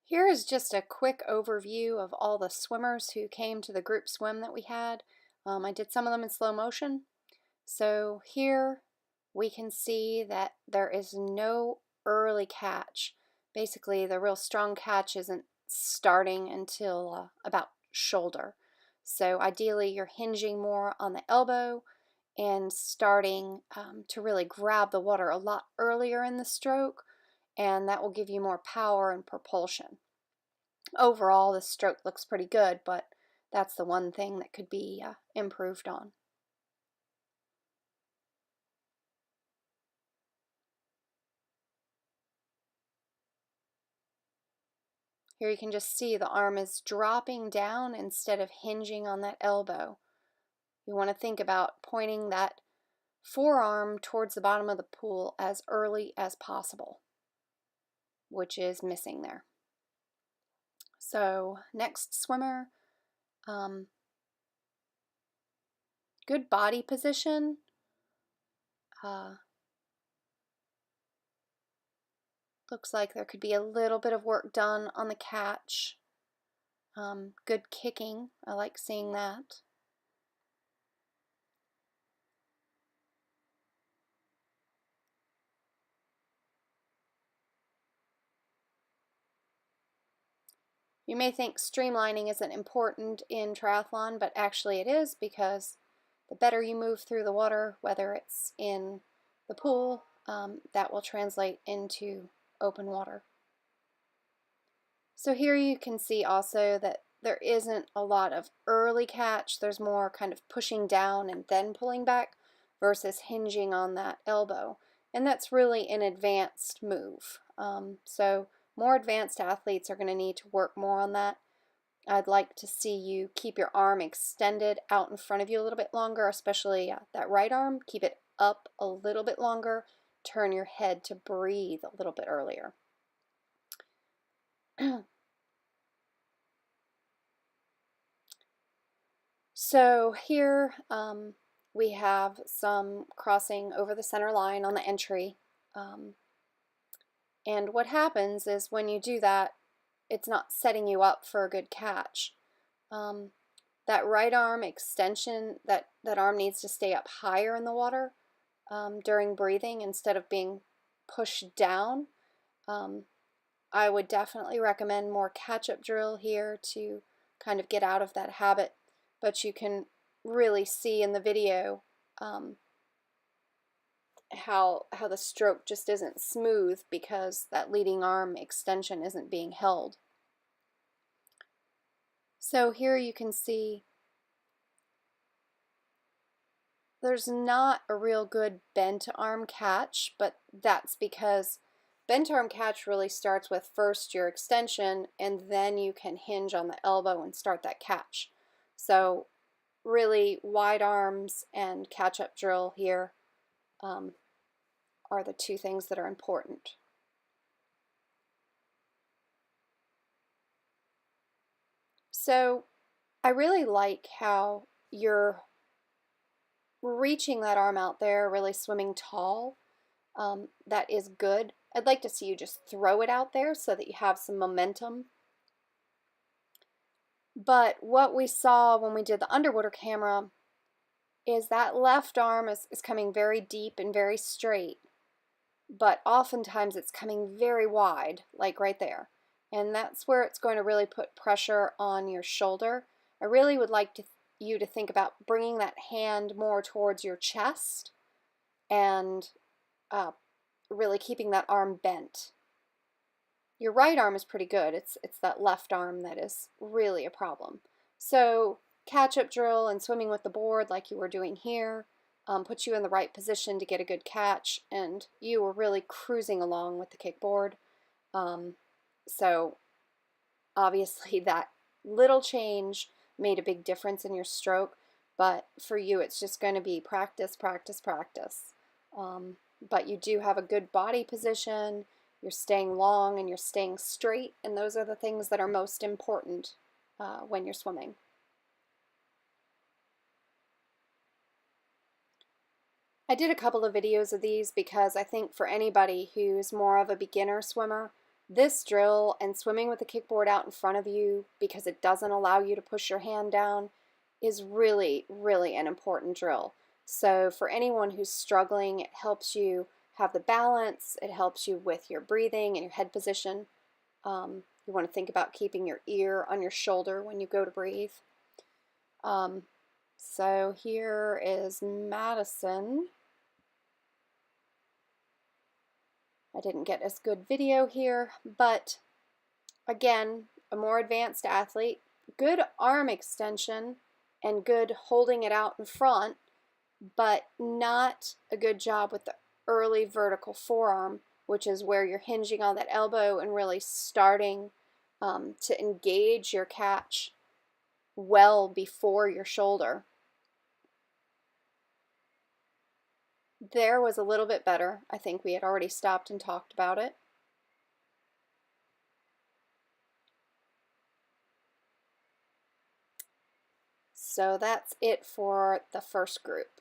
Here is just a quick overview of all the swimmers who came to the group swim that we had. I did some of them in slow motion. So here we can see that there is no early catch. Basically, the real strong catch isn't starting until about shoulder. So ideally, you're hinging more on the elbow and starting to really grab the water a lot earlier in the stroke, and that will give you more power and propulsion. Overall, the stroke looks pretty good, but that's the one thing that could be improved on. Here you can just see the arm is dropping down instead of hinging on that elbow. You want to think about pointing that forearm towards the bottom of the pool as early as possible, which is missing there. So next swimmer, good body position. Looks like there could be a little bit of work done on the catch. Good kicking, I like seeing that. You may think streamlining isn't important in triathlon, but actually it is, because the better you move through the water, whether it's in the pool, that will translate into open water. So here you can see also that there isn't a lot of early catch. There's more kind of pushing down and then pulling back versus hinging on that elbow. And that's really an advanced move. So more advanced athletes are going to need to work more on that. I'd like to see you keep your arm extended out in front of you a little bit longer, especially that right arm. Keep it up a little bit longer. Turn your head to breathe a little bit earlier. So here we have some crossing over the center line on the entry. And what happens is when you do that, it's not setting you up for a good catch. That right arm extension, that arm needs to stay up higher in the water during breathing instead of being pushed down. I would definitely recommend more catch-up drill here to kind of get out of that habit, but you can really see in the video how the stroke just isn't smooth because that leading arm extension isn't being held. So here you can see there's not a real good bent arm catch, but that's because bent arm catch really starts with first your extension, and then you can hinge on the elbow and start that catch. So really wide arms and catch-up drill here are the two things that are important. So I really like how you're reaching that arm out there, really swimming tall. That is good. I'd like to see you just throw it out there so that you have some momentum. But what we saw when we did the underwater camera is that left arm is coming very deep and very straight, but oftentimes it's coming very wide, like right there. And that's where it's going to really put pressure on your shoulder. I really would like you to think about bringing that hand more towards your chest and really keeping that arm bent. Your right arm is pretty good. It's that left arm that is really a problem. So catch-up drill and swimming with the board like you were doing here puts you in the right position to get a good catch, and you were really cruising along with the kickboard. So obviously that little change made a big difference in your stroke, but for you it's just going to be practice, practice, practice. But you do have a good body position, you're staying long and you're staying straight, and those are the things that are most important when you're swimming. I did a couple of videos of these because I think for anybody who's more of a beginner swimmer, This drill and swimming with the kickboard out in front of you because it doesn't allow you to push your hand down is really, really an important drill. So for anyone who's struggling, it helps you have the balance, it helps you with your breathing and your head position. You want to think about keeping your ear on your shoulder when you go to breathe. So here is Madison. I didn't get as good video here, but again, a more advanced athlete, good arm extension and good holding it out in front, but not a good job with the early vertical forearm, which is where you're hinging on that elbow and really starting to engage your catch well before your shoulder. There was a little bit better. I think we had already stopped and talked about it. So that's it for the first group.